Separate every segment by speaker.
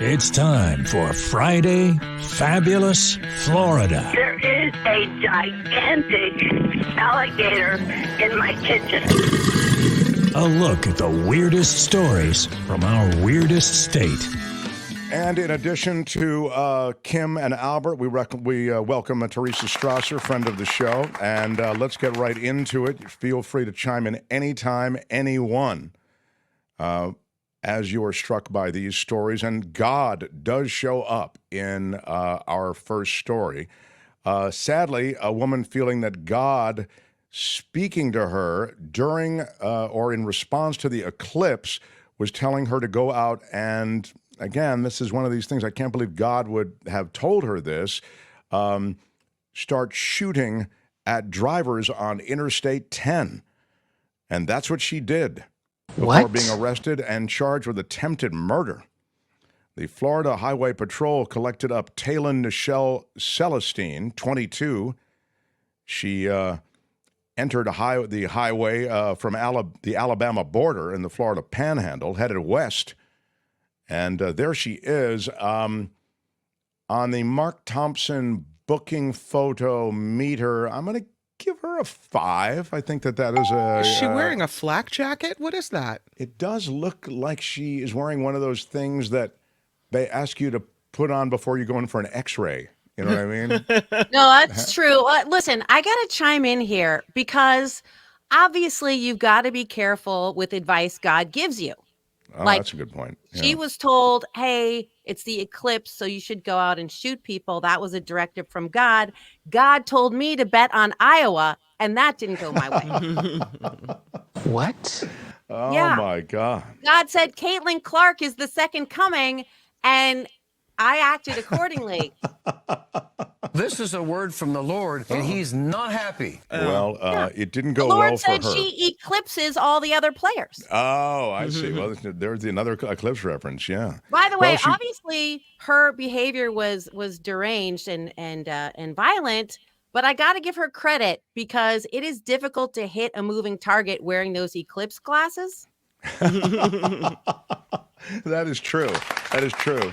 Speaker 1: It's time for Friday Fabulous Florida.
Speaker 2: There is a gigantic alligator in my kitchen.
Speaker 1: A look at the weirdest stories from our weirdest state.
Speaker 3: And in addition to Kim and Albert, we welcome Teresa Strasser, friend of the show. And let's get right into it. Feel free to chime in anytime, anyone, as you are struck by these stories. And God does show up in our first story. Sadly, a woman feeling that God speaking to her during or in response to the eclipse was telling her to go out and, again, this is one of these things, I can't believe God would have told her this, start shooting at drivers on Interstate 10. And that's what she did before being arrested and charged with attempted murder. The Florida Highway Patrol collected up Taylon Nichelle Celestine, 22. She entered the highway from the Alabama border in the Florida Panhandle, headed west. And there she is on the Mark Thompson booking photo meter. I'm going to give her a 5. I think that is a...
Speaker 4: Is she wearing a flak jacket? What is that?
Speaker 3: It does look like she is wearing one of those things that they ask you to put on before you go in for an x-ray. You know what I mean?
Speaker 5: No, that's true. Listen, I got to chime in here because obviously you've got to be careful with advice God gives you.
Speaker 3: Oh, that's a good point. Yeah.
Speaker 5: She was told, hey, it's the eclipse, so you should go out and shoot people. That was a directive from God. God told me to bet on Iowa, and that didn't go my way.
Speaker 6: What?
Speaker 3: Oh,
Speaker 5: yeah.
Speaker 3: My God.
Speaker 5: God said Caitlin Clark is the second coming, and I acted accordingly.
Speaker 6: This is a word from the Lord, and he's not happy.
Speaker 3: It didn't go
Speaker 5: the Lord
Speaker 3: well for her.
Speaker 5: said she eclipses all the other players.
Speaker 3: Oh, I see. Well, there's another eclipse reference, yeah.
Speaker 5: By the way, obviously her behavior was deranged and violent, but I got to give her credit because it is difficult to hit a moving target wearing those eclipse glasses.
Speaker 3: That is true. That is true.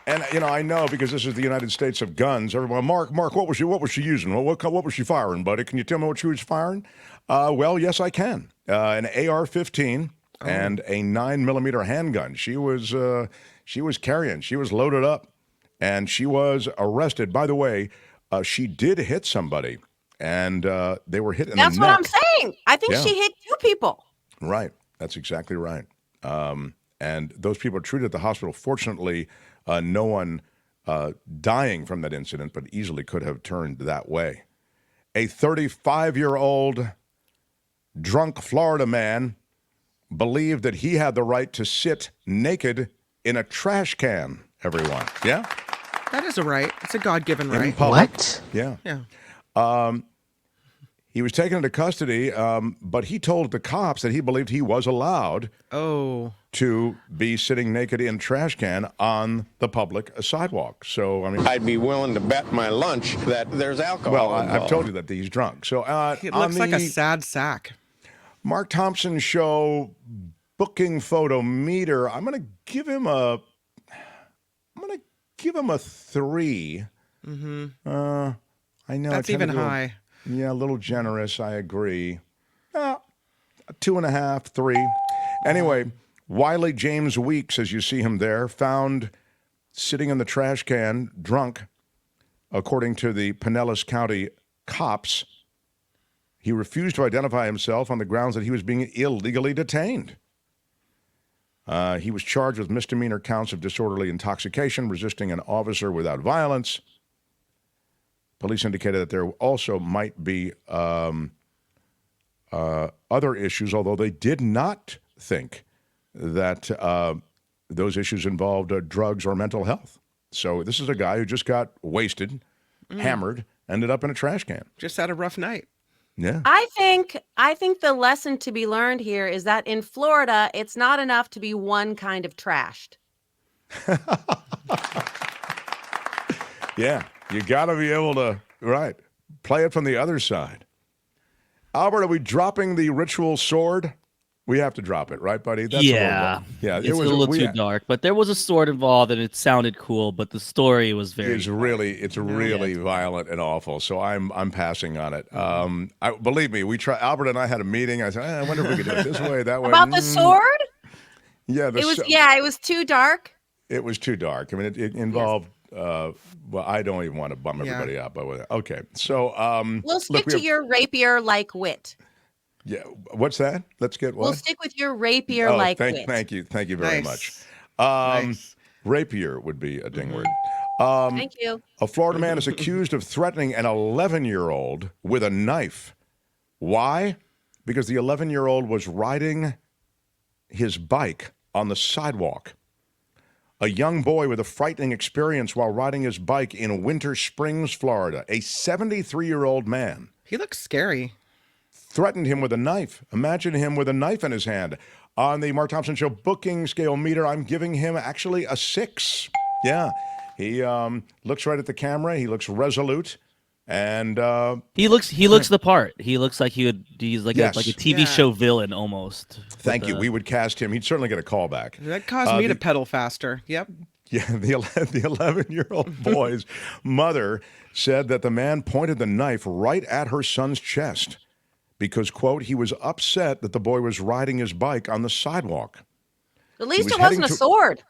Speaker 3: And I know because this is the United States of guns. Everyone, Mark, what was she using? What was she firing, buddy? Can you tell me what she was firing? Well, yes, I can. An AR-15 and a 9mm handgun. She was carrying. She was loaded up, and she was arrested. By the way, she did hit somebody, and they were hit in the neck.
Speaker 5: That's what I'm saying. I think she hit 2 people.
Speaker 3: Right. That's exactly right. And those people are treated at the hospital. Fortunately, no one dying from that incident, but easily could have turned that way. A 35-year-old drunk Florida man believed that he had the right to sit naked in a trash can, everyone. Yeah?
Speaker 4: That is a right. It's a God-given right.
Speaker 6: What?
Speaker 3: Yeah.
Speaker 4: Yeah.
Speaker 3: He was taken into custody, but he told the cops that he believed he was allowed to be sitting naked in a trash can on the public sidewalk. So, I mean,
Speaker 7: I'd be willing to bet my lunch that there's alcohol.
Speaker 3: Well, I've told you that he's drunk. So
Speaker 4: it looks like a sad sack.
Speaker 3: Mark Thompson show booking photo meter. I'm going to give him a 3.
Speaker 4: Mm-hmm.
Speaker 3: I know
Speaker 4: that's even high.
Speaker 3: Yeah, a little generous. I agree. 2.5, 3. Anyway, Wiley James Weeks, as you see him there, found sitting in the trash can, drunk, according to the Pinellas County cops. He refused to identify himself on the grounds that he was being illegally detained. He was charged with misdemeanor counts of disorderly intoxication, resisting an officer without violence. Police indicated that there also might be other issues, although they did not think that those issues involved drugs or mental health. So this is a guy who just got wasted, hammered, ended up in a trash can.
Speaker 4: Just had a rough night.
Speaker 3: Yeah.
Speaker 5: I think the lesson to be learned here is that in Florida, it's not enough to be one kind of trashed.
Speaker 3: Yeah, you got to be able to, play it from the other side. Albert, are we dropping the ritual sword? We have to drop it, right, buddy? That's
Speaker 8: Yeah,
Speaker 3: it
Speaker 8: it's a
Speaker 3: was
Speaker 8: little too dark, but there was a sword involved, and it sounded cool. But the story was very.
Speaker 3: It's really violent and awful. So I'm passing on it. Believe me, Albert and I had a meeting. I said, I wonder if we could do it this way, that way.
Speaker 5: About the sword?
Speaker 3: Yeah,
Speaker 5: it was too dark.
Speaker 3: It was too dark. I mean, it involved. Well, I don't even want to bum everybody out, but okay. So
Speaker 5: we'll stick to your rapier-like wit.
Speaker 3: Yeah, what's that? Let's get what?
Speaker 5: We'll stick with your rapier-like wit.
Speaker 3: Thank you very much. Rapier would be a ding word.
Speaker 5: Thank you.
Speaker 3: A Florida man is accused of threatening an 11-year-old with a knife. Why? Because the 11-year-old was riding his bike on the sidewalk. A young boy with a frightening experience while riding his bike in Winter Springs, Florida. A 73-year-old man.
Speaker 4: He looks scary.
Speaker 3: Threatened him with a knife. Imagine him with a knife in his hand. On the Mark Thompson Show booking scale meter, I'm giving him actually a 6. Yeah. He looks right at the camera. He looks resolute. And
Speaker 8: he looks the part. He looks like he's like a TV show villain almost.
Speaker 3: Thank you. We would cast him. He'd certainly get a call back.
Speaker 4: That caused me to pedal faster. Yep.
Speaker 3: Yeah, the 11-year-old boy's mother said that the man pointed the knife right at her son's chest because, quote, he was upset that the boy was riding his bike on the sidewalk.
Speaker 5: At least it wasn't a sword.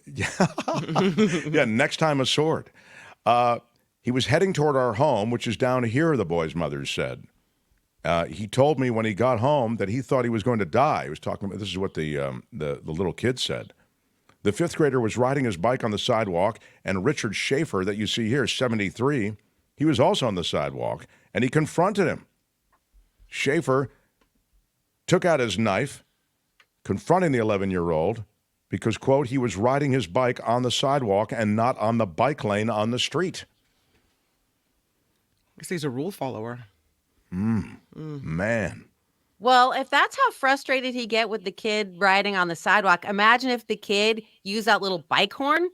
Speaker 3: Yeah, next time a sword. He was heading toward our home, which is down here, the boy's mother said. He told me when he got home that he thought he was going to die. He was talking about, this is what the little kid said. The 5th grader was riding his bike on the sidewalk, and Richard Schaefer, that you see here, 73, he was also on the sidewalk, and he confronted him. Schaefer took out his knife, confronting the 11-year-old, because, quote, he was riding his bike on the sidewalk and not on the bike lane on the street.
Speaker 4: I guess he's a rule follower.
Speaker 3: Man.
Speaker 5: Well, if that's how frustrated he get with the kid riding on the sidewalk, imagine if the kid used that little bike horn.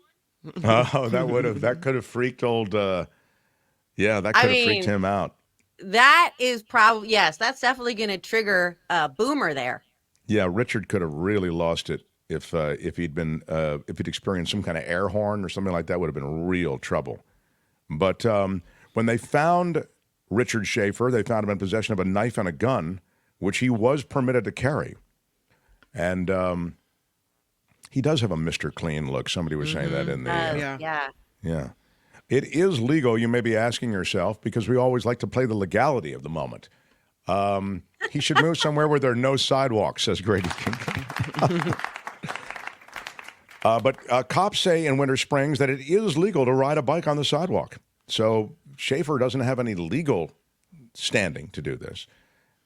Speaker 3: Oh, that could have freaked old, that could have freaked him out.
Speaker 5: That is probably, yes, that's definitely going to trigger a boomer there.
Speaker 3: Yeah, Richard could have really lost it if he'd experienced some kind of air horn or something like that. Would have been real trouble. But when they found Richard Schaefer, they found him in possession of a knife and a gun, which he was permitted to carry. And he does have a Mr. Clean look. Somebody was saying that in the... Yeah. It is legal, you may be asking yourself, because we always like to play the legality of the moment. He should move somewhere where there are no sidewalks, says Grady King. But cops say in Winter Springs that it is legal to ride a bike on the sidewalk. So Schaefer doesn't have any legal standing to do this.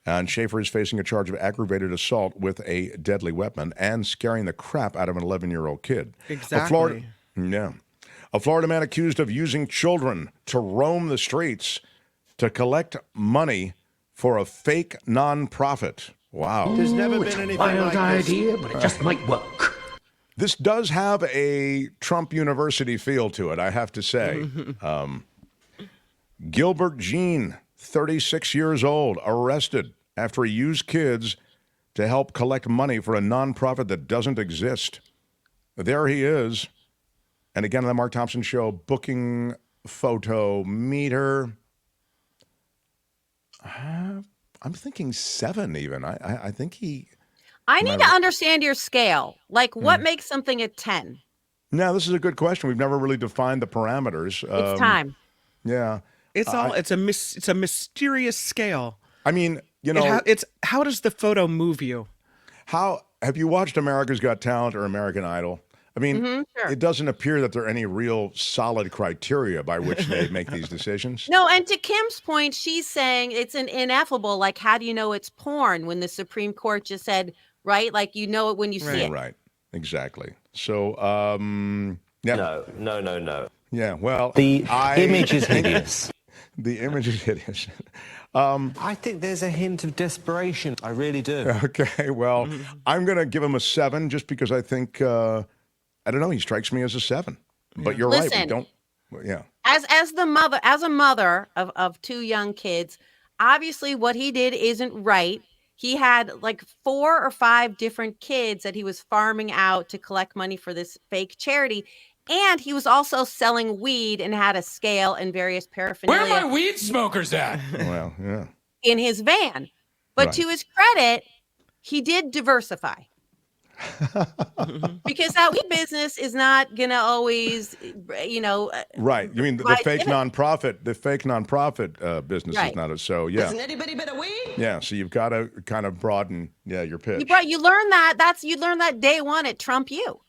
Speaker 3: And Schaefer is facing a charge of aggravated assault with a deadly weapon and scaring the crap out of an 11-year-old kid.
Speaker 4: Exactly.
Speaker 3: A Florida man accused of using children to roam the streets to collect money for a fake nonprofit. Wow.
Speaker 9: There's never been anything like idea, but it just might work.
Speaker 3: This does have a Trump University feel to it, I have to say. Gilbert Jean, 36 years old, arrested after he used kids to help collect money for a nonprofit that doesn't exist. There he is. And again, on the Mark Thompson Show, booking photo meter. I'm thinking 7 even. I think he...
Speaker 5: I need to understand your scale. Like, what makes something a 10?
Speaker 3: No, this is a good question. We've never really defined the parameters.
Speaker 5: It's time.
Speaker 3: Yeah.
Speaker 4: It's a mysterious scale.
Speaker 3: I mean, you know...
Speaker 4: It's how does the photo move you?
Speaker 3: Have you watched America's Got Talent or American Idol? I mean, It doesn't appear that there are any real solid criteria by which they make these decisions.
Speaker 5: No, and to Kim's point, she's saying it's an ineffable, like, how do you know it's porn when the Supreme Court just said, right? Like, you know it when you see it.
Speaker 3: Right, exactly. So,
Speaker 9: No.
Speaker 3: Yeah, well...
Speaker 10: The image is hideous.
Speaker 3: The image is hideous.
Speaker 10: I think there's a hint of desperation. I really do.
Speaker 3: Okay, well, I'm going to give him a 7 just because I think... I don't know. He strikes me as a 7, but you're right. We don't. Yeah.
Speaker 5: As a mother of 2 young kids, obviously what he did isn't right. He had like 4 or 5 different kids that he was farming out to collect money for this fake charity. And he was also selling weed and had a scale and various paraphernalia.
Speaker 11: Where are my weed smokers at?
Speaker 3: Well, yeah.
Speaker 5: In his van. But
Speaker 3: Right.
Speaker 5: to his credit, he did diversify. Because that weed business is not going to always,
Speaker 3: Right. You mean the fake nonprofit? The fake nonprofit business is not so. Yeah.
Speaker 6: Doesn't anybody but a weed?
Speaker 3: Yeah. So you've got to kind of broaden, your pitch.
Speaker 5: You learn that. You learned that day one at Trump U.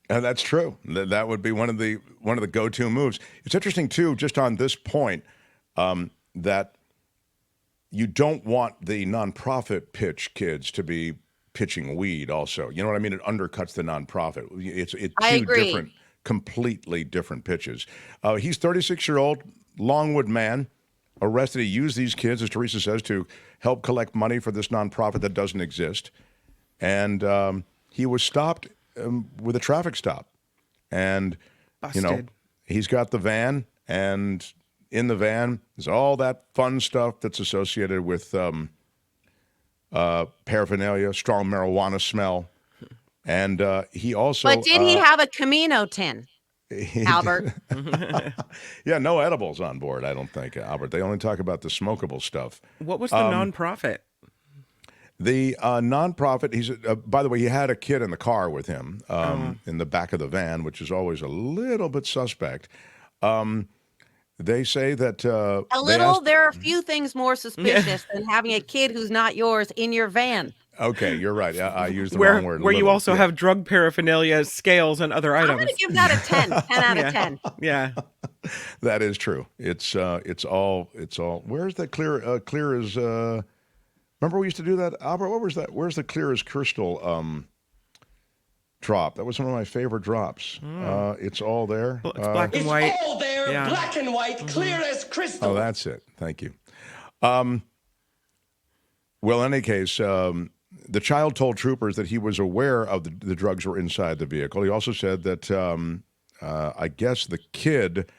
Speaker 3: That's true. That would be one of the go-to moves. It's interesting too, just on this point, that you don't want the nonprofit pitch kids to be pitching weed also. You know what I mean? It undercuts the nonprofit. It's two different, completely different pitches. He's 36-year-old Longwood man, arrested. He used these kids, as Teresa says, to help collect money for this nonprofit that doesn't exist. And he was stopped with a traffic stop. And,
Speaker 4: Busted.
Speaker 3: He's got the van, and in the van is all that fun stuff that's associated with paraphernalia, strong marijuana smell. And he also...
Speaker 5: But did he have a Camino tin, Albert?
Speaker 3: Yeah, no edibles on board, I don't think, Albert. They only talk about the smokable stuff.
Speaker 4: What was the nonprofit?
Speaker 3: The nonprofit, he's by the way, he had a kid in the car with him in the back of the van, which is always a little bit suspect. They say that
Speaker 5: there are a few things more suspicious than having a kid who's not yours in your van.
Speaker 3: Okay, you're right. I used the wrong word.
Speaker 4: Where you also have drug paraphernalia, scales, and other items.
Speaker 5: I'm going to give that a 10. 10 out of 10.
Speaker 4: Yeah,
Speaker 3: that is true. It's all. Where's the clear? Clear as. Remember we used to do that, Albert? What was that? Where's the clear as crystal drop? That was one of my favorite drops. It's all there.
Speaker 4: It's black and white.
Speaker 6: It's all there, black and white, clear as crystal.
Speaker 3: Oh, that's it. Thank you. Well, in any case, the child told troopers that he was aware of the drugs were inside the vehicle. He also said that I guess the kid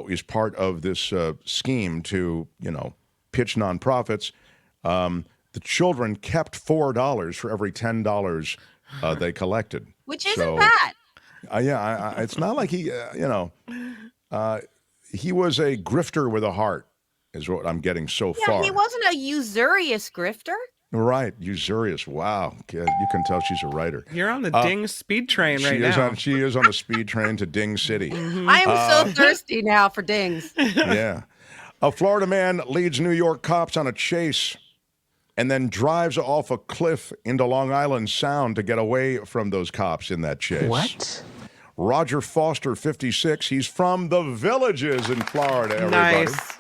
Speaker 3: is part of this scheme to, pitch nonprofits. The children kept $4 for every $10 they collected.
Speaker 5: Which isn't bad.
Speaker 3: Yeah, it's not like he, he was a grifter with a heart, is what I'm getting so far.
Speaker 5: He wasn't a usurious grifter.
Speaker 3: Right, usurious. Wow, you can tell she's a writer.
Speaker 4: You're on the Ding speed train right now.
Speaker 3: She is on the speed train to Ding City.
Speaker 5: I am so thirsty now for dings.
Speaker 3: Yeah. A Florida man leads New York cops on a chase and then drives off a cliff into Long Island Sound to get away from those cops in that chase.
Speaker 6: What?
Speaker 3: Roger Foster, 56. He's from the Villages in Florida, everybody.
Speaker 4: Nice.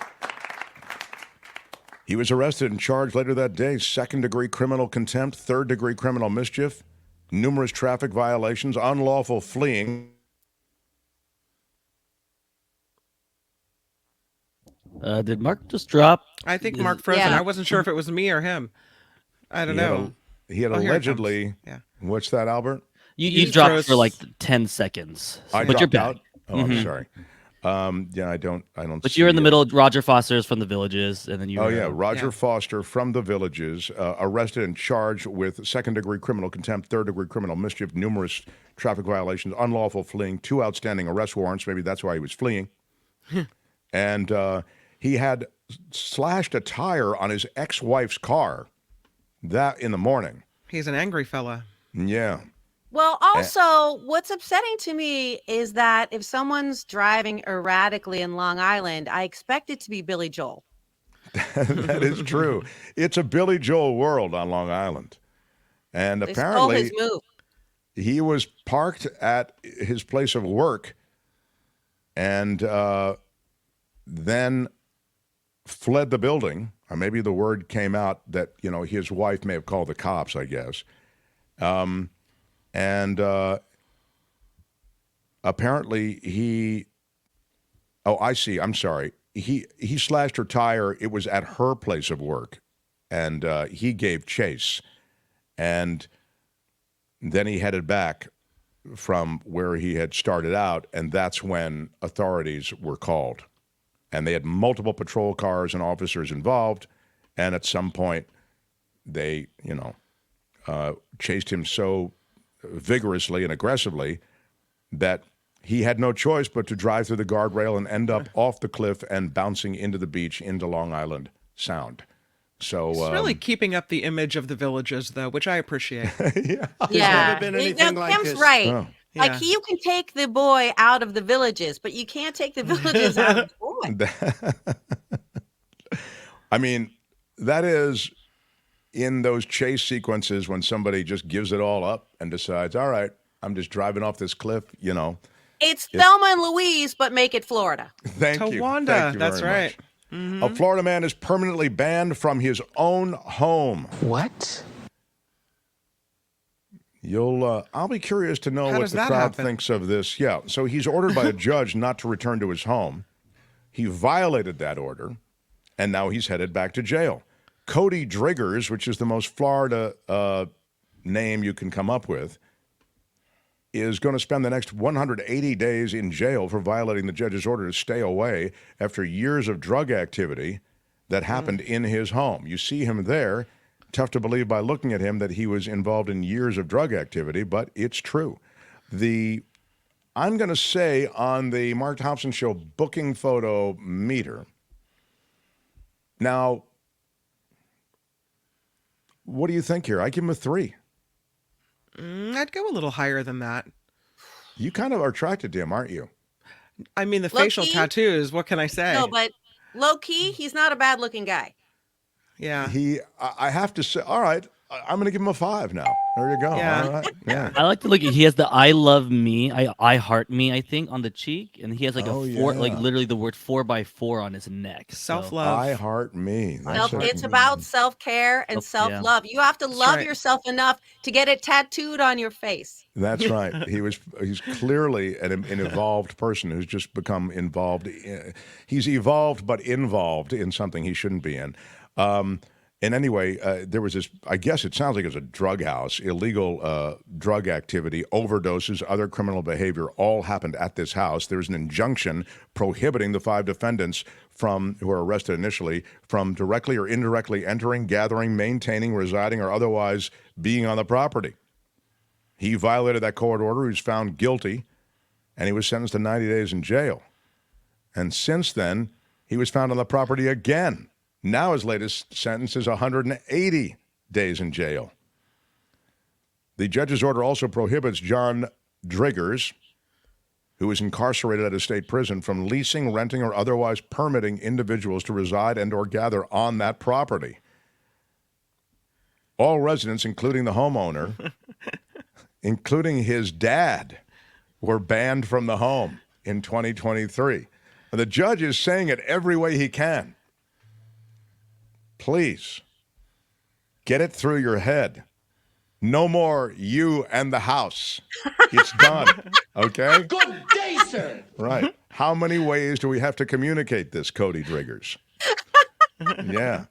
Speaker 3: He was arrested and charged later that day. 2nd-degree criminal contempt, 3rd-degree criminal mischief, numerous traffic violations, unlawful fleeing.
Speaker 8: Did Mark just drop?
Speaker 4: I think Mark frozen. I wasn't sure if it was me or him. I don't know.
Speaker 3: He had allegedly.
Speaker 4: Yeah.
Speaker 3: What's that, Albert?
Speaker 8: You dropped for like 10 seconds. But you're back.
Speaker 3: Out? Oh, I'm sorry. Yeah, I don't.
Speaker 8: But you're in the middle. Roger Foster's from the Villages, and then you.
Speaker 3: Oh yeah, Roger Foster from the Villages, arrested and charged with 2nd-degree criminal contempt, 3rd-degree criminal mischief, numerous traffic violations, unlawful fleeing, 2 outstanding arrest warrants. Maybe that's why he was fleeing. And he had slashed a tire on his ex-wife's car. That in the morning.
Speaker 4: He's an angry fella.
Speaker 3: Yeah.
Speaker 5: Well, also, what's upsetting to me is that if someone's driving erratically in Long Island, I expect it to be Billy Joel.
Speaker 3: That is true. It's a Billy Joel world on Long Island. And
Speaker 5: They
Speaker 3: apparently
Speaker 5: stole his move.
Speaker 3: he was parked at his place of work and then fled the building. Or maybe the word came out that, his wife may have called the cops, I guess. And apparently I see. I'm sorry. He slashed her tire. It was at her place of work. And he gave chase. And then he headed back from where he had started out. And that's when authorities were called. And they had multiple patrol cars and officers involved. And at some point, they, chased him so vigorously and aggressively that he had no choice but to drive through the guardrail and end up off the cliff and bouncing into the beach into Long Island Sound. So
Speaker 4: it's really keeping up the image of the Villages, though, which I appreciate.
Speaker 5: Yeah.
Speaker 10: Never been anything like
Speaker 5: Kim's
Speaker 10: this.
Speaker 5: right.
Speaker 3: Oh.
Speaker 5: Like, you can take the boy out of the Villages, but you can't take the Villages out of the boy.
Speaker 3: I mean, that is in those chase sequences when somebody just gives it all up and decides, all right, I'm just driving off this cliff,
Speaker 5: It's Thelma and Louise, but make it Florida.
Speaker 3: Thank you.
Speaker 4: Tawanda,
Speaker 3: Thank you
Speaker 4: that's
Speaker 3: very
Speaker 4: right.
Speaker 3: much. A Florida man is permanently banned from his own home.
Speaker 10: What?
Speaker 3: I'll be curious to know
Speaker 4: How
Speaker 3: what
Speaker 4: does
Speaker 3: the
Speaker 4: that
Speaker 3: crowd
Speaker 4: happen?
Speaker 3: thinks of this. Yeah, so he's ordered by a judge not to return to his home. He violated that order, and now he's headed back to jail. Cody Driggers, which is the most Florida name you can come up with, is going to spend the next 180 days in jail for violating the judge's order to stay away after years of drug activity that happened in his home. You see him there. Tough to believe by looking at him that he was involved in years of drug activity, but it's true. I'm going to say on the Mark Thompson Show booking photo meter. Now, what do you think here? I give him a 3.
Speaker 4: I'd go a little higher than that.
Speaker 3: You kind of are attracted to him, aren't you?
Speaker 4: I mean, the
Speaker 5: Low
Speaker 4: facial
Speaker 5: key?
Speaker 4: tattoos, what can I say?
Speaker 5: No, but low key, he's not a bad looking guy.
Speaker 4: Yeah.
Speaker 3: I have to say, all right, I'm going to give him a 5 now. There you go.
Speaker 4: Yeah.
Speaker 3: All right. Yeah.
Speaker 8: I like to look at. He has the "I love me," I heart me, I think, on the cheek, and he has like
Speaker 3: Oh,
Speaker 8: a 4,
Speaker 3: yeah.
Speaker 8: like literally the word 4x4 on his neck. So-
Speaker 4: Self-love.
Speaker 3: I heart me. That's it.
Speaker 5: It's about self-care and
Speaker 8: Self- yeah.
Speaker 5: self-love. You have to love
Speaker 4: right.
Speaker 5: yourself enough to get it tattooed on your face.
Speaker 3: That's right. He's clearly an evolved person who's just become involved. He's evolved but involved in something he shouldn't be in. And anyway, there was this, I guess it sounds like it was a drug house, illegal drug activity, overdoses, other criminal behavior all happened at this house. There's an injunction prohibiting the 5 defendants who were arrested initially from directly or indirectly entering, gathering, maintaining, residing, or otherwise being on the property. He violated that court order. He was found guilty, and he was sentenced to 90 days in jail. And since then, he was found on the property again. Now his latest sentence is 180 days in jail. The judge's order also prohibits John Driggers, who is incarcerated at a state prison, from leasing, renting, or otherwise permitting individuals to reside and or gather on that property. All residents, including the homeowner, including his dad, were banned from the home in 2023. And the judge is saying it every way he can. Please, get it through your head. No more you and the house. It's done, okay?
Speaker 9: Good day, sir.
Speaker 3: Right. How many ways do we have to communicate this, Cody Driggers? Yeah.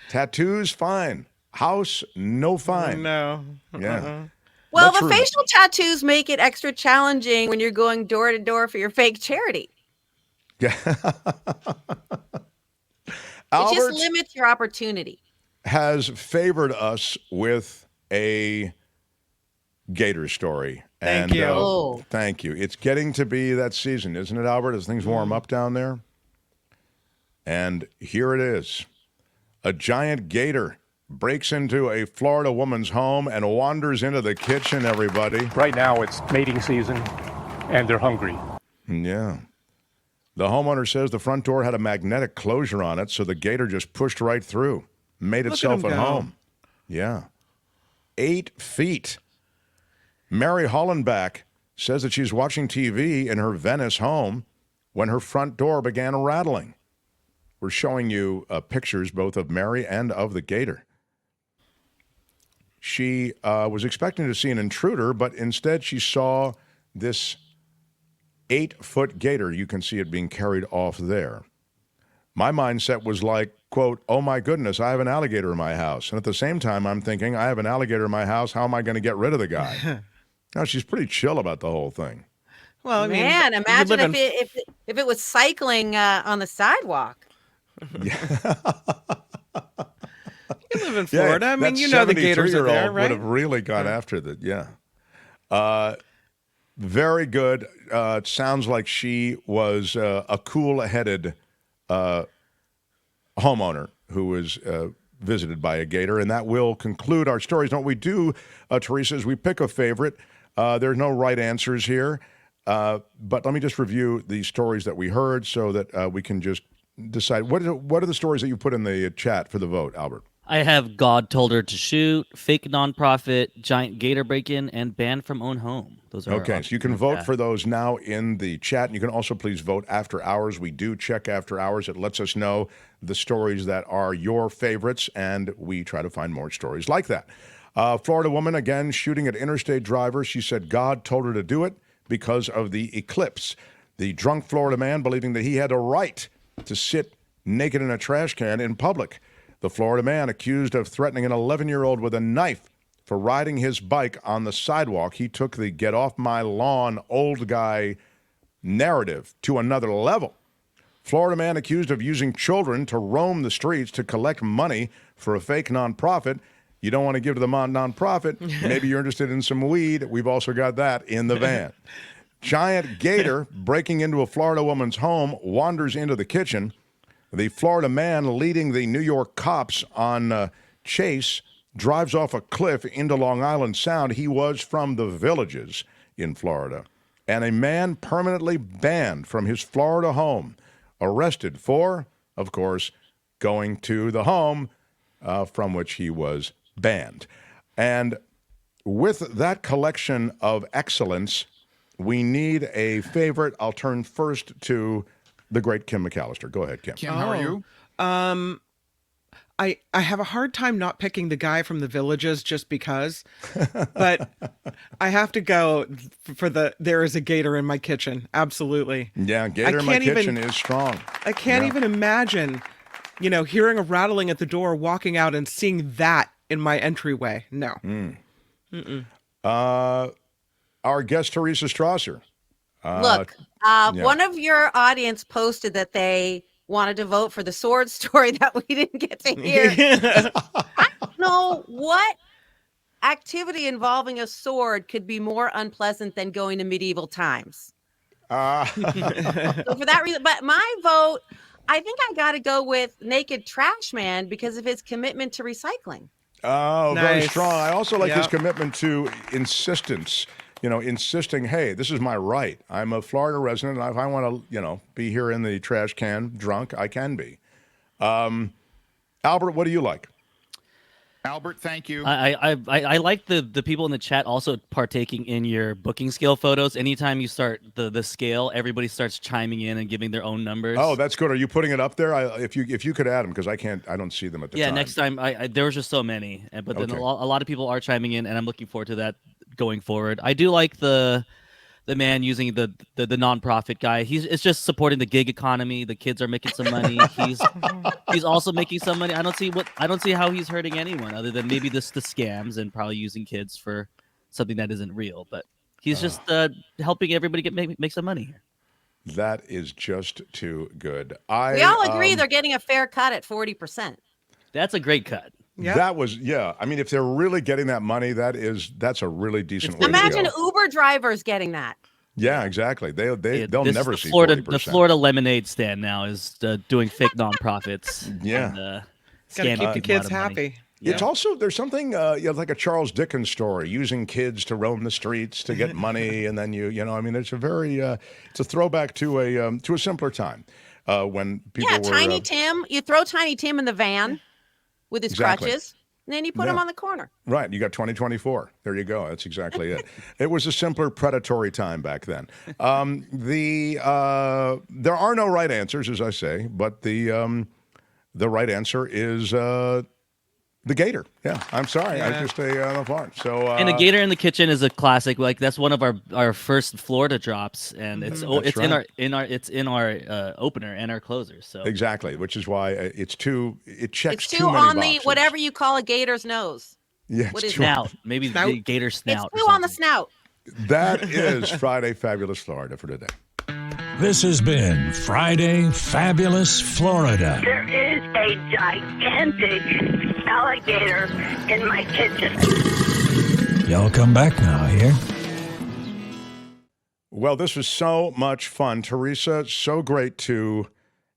Speaker 3: Tattoos, fine. House, no fine.
Speaker 4: No.
Speaker 3: Yeah.
Speaker 5: Well,
Speaker 3: That's
Speaker 5: the
Speaker 3: true.
Speaker 5: facial tattoos make it extra challenging when you're going door to door for your fake charity.
Speaker 3: Yeah.
Speaker 5: It just
Speaker 3: Albert
Speaker 5: limits your opportunity.
Speaker 3: has favored us with a gator story.
Speaker 4: Thank
Speaker 3: And,
Speaker 4: you.
Speaker 5: Oh.
Speaker 3: Thank you. It's getting to be that season, isn't it, Albert, as things warm up down there? And here it is. A giant gator breaks into a Florida woman's home and wanders into the kitchen, everybody.
Speaker 11: Right now, it's mating season, and they're hungry.
Speaker 3: Yeah. The homeowner says the front door had a magnetic closure on it, so the gator just pushed right through, made
Speaker 4: Look at
Speaker 3: itself
Speaker 4: him
Speaker 3: at
Speaker 4: go.
Speaker 3: home. Yeah. 8 feet. Mary Hollenbach says that she's watching TV in her Venice home when her front door began rattling. We're showing you pictures both of Mary and of the gator. She was expecting to see an intruder, but instead she saw this 8-foot gator. You can see it being carried off there. My mindset was like, quote, oh my goodness, I have an alligator in my house. And at the same time, I'm thinking, I have an alligator in my house. How am I going to get rid of the guy? Now, she's pretty chill about the whole thing.
Speaker 4: Well, I mean,
Speaker 5: Man,
Speaker 4: you
Speaker 5: imagine
Speaker 4: live
Speaker 5: if it was cycling on the sidewalk.
Speaker 4: You live in Florida. I mean, you know the gators are there, right?
Speaker 3: Would have really gone after that. Yeah. Very good. It sounds like she was a cool-headed homeowner who was visited by a gator. And that will conclude our stories. What we do, Teresa, is we pick a favorite. There's no right answers here. But let me just review the stories that we heard so that we can just decide. What are the stories that you put in the chat for the vote, Albert?
Speaker 8: I have God told her to shoot, fake nonprofit, giant gator break-in, and banned from own home. Those are
Speaker 3: okay. So you can vote for those now in the chat. And you can also please vote after hours. We do check after hours. It lets us know the stories that are your favorites, and we try to find more stories like that. Florida woman, again, shooting at interstate driver. She said God told her to do it because of the eclipse. The drunk Florida man believing that he had a right to sit naked in a trash can in public. The Florida man accused of threatening an 11-year-old with a knife for riding his bike on the sidewalk. He took the get off my lawn old guy narrative to another level. Florida man accused of using children to roam the streets to collect money for a fake nonprofit. You don't want to give to the nonprofit. Maybe you're interested in some weed. We've also got that in the van. Giant gator breaking into a Florida woman's home wanders into the kitchen. The Florida man leading the New York cops on chase drives off a cliff into Long Island Sound. He was from the Villages in Florida. And a man permanently banned from his Florida home, arrested for, of course, going to the home from which he was banned. And with that collection of excellence, we need a favorite. I'll turn first to the great Kim McAllister. Go ahead, Kim.
Speaker 12: Kim, how are you?
Speaker 4: I have a hard time not picking the guy from the Villages just because, but I have to go for there is a gator in my kitchen. Absolutely.
Speaker 3: Yeah, gator in my kitchen is strong.
Speaker 4: I can't even imagine, hearing a rattling at the door, walking out and seeing that in my entryway. No.
Speaker 3: Our guest, Teresa Strasser.
Speaker 5: Look, one of your audience posted that they wanted to vote for the sword story that we didn't get to hear. I don't know what activity involving a sword could be more unpleasant than going to medieval times. So for that reason, but my vote, I think I got to go with Naked Trash Man because of his commitment to recycling.
Speaker 3: Oh,
Speaker 4: Nice.
Speaker 3: very strong. I also like his commitment to insistence. Insisting, hey, this is my right. I'm a Florida resident. If I want to, be here in the trash can drunk, I can be. Albert, what do you like?
Speaker 12: Albert, thank you.
Speaker 8: I like the people in the chat also partaking in your booking scale photos. Anytime you start the scale, everybody starts chiming in and giving their own numbers.
Speaker 3: Oh, that's good. Are you putting it up there? If you could add them, because I don't see them at the time.
Speaker 8: Yeah, next time. There was just so many, but then a lot of people are chiming in, and I'm looking forward to that going forward. I do like the man using the nonprofit guy. It's just supporting the gig economy. The kids are making some money. He's also making some money. I don't see how he's hurting anyone other than maybe the scams and probably using kids for something that isn't real. But he's just helping everybody make some money here.
Speaker 3: That is just too good.
Speaker 5: We all agree they're getting a fair cut at 40%.
Speaker 8: That's a great cut.
Speaker 3: Yep. That was, I mean, if they're really getting that money, that's a really decent way
Speaker 5: Imagine
Speaker 3: to go.
Speaker 5: Uber drivers getting that.
Speaker 3: Yeah, exactly. They'll never see
Speaker 8: Florida.
Speaker 3: 40%.
Speaker 8: The Florida lemonade stand now is doing fake nonprofits.
Speaker 3: Yeah,
Speaker 4: got to keep the kids happy.
Speaker 3: Yeah. It's also, there's something like a Charles Dickens story, using kids to roam the streets to get money, and then I mean, it's a very it's a throwback to a simpler time when people were
Speaker 5: Tiny Tim. You throw Tiny Tim in the van with his crutches, and then you put him on the corner.
Speaker 3: Right. You got 2024. There you go. That's exactly it. It was a simpler, predatory time back then. There are no right answers, as I say, but the right answer is the gator. Yeah, I'm sorry. I just stay on the farm. So
Speaker 8: and the gator in the kitchen is a classic. Like that's one of our first Florida drops, and it's in our opener and our closers. So
Speaker 3: exactly, which is why it checks
Speaker 5: too
Speaker 3: too many
Speaker 5: on
Speaker 3: boxes.
Speaker 5: the whatever you call a gator's nose.
Speaker 3: Yeah,
Speaker 5: what is
Speaker 8: snout? Maybe the gator snout.
Speaker 5: It's too on the snout.
Speaker 3: That is Friday Fabulous Florida for today.
Speaker 1: This has been Friday Fabulous Florida.
Speaker 2: There is a gigantic alligator in my kitchen.
Speaker 1: Y'all come back now here.
Speaker 3: Well, this was so much fun. Teresa, so great to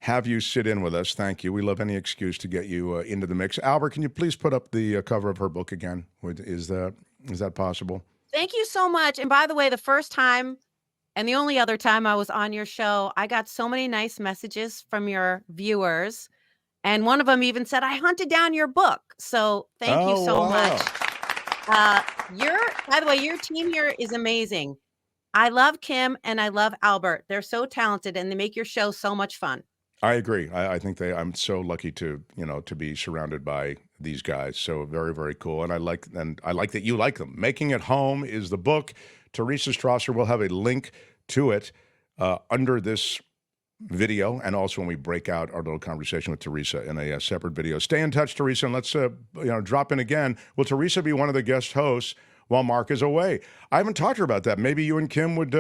Speaker 3: have you sit in with us. Thank you. We love any excuse to get you into the mix. Albert, can you please put up the cover of her book again? Is that possible?
Speaker 5: Thank you so much. And by the way, the first time and the only other time I was on your show, I got so many nice messages from your viewers. And one of them even said, I hunted down your book. So thank you so much. By the way, your team here is amazing. I love Kim and I love Albert. They're so talented and they make your show so much fun.
Speaker 3: I agree. I think I'm so lucky to be surrounded by these guys. So very, very cool. And I like that you like them. Making It Home is the book. Teresa Strasser will have a link to it under this video, and also when we break out our little conversation with Teresa in a separate video. Stay in touch, Teresa, and let's drop in again. Will Teresa be one of the guest hosts while Mark is away? I haven't talked to her about that. Maybe you and Kim would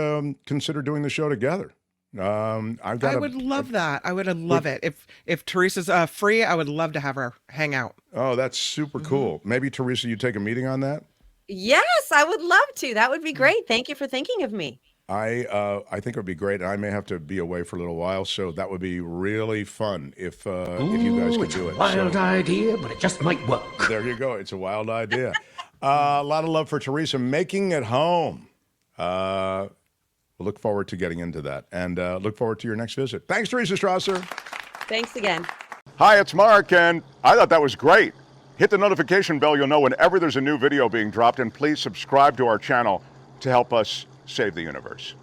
Speaker 3: consider doing the show together. I
Speaker 4: would love that. I would love it. If Teresa's free, I would love to have her hang out.
Speaker 3: Oh, that's super cool. Maybe, Teresa, you take a meeting on that?
Speaker 5: Yes, I would love to. That would be great. Thank you for thinking of me.
Speaker 3: I think it would be great. I may have to be away for a little while, so that would be really fun if you guys could do it.
Speaker 9: It's a wild idea, but it just might work.
Speaker 3: There you go. It's a wild idea. A lot of love for Teresa. Making It Home. We'll look forward to getting into that, and look forward to your next visit. Thanks, Teresa Strasser.
Speaker 5: Thanks again.
Speaker 3: Hi, it's Mark, and I thought that was great. Hit the notification bell. You'll know whenever there's a new video being dropped, and please subscribe to our channel to help us save the universe.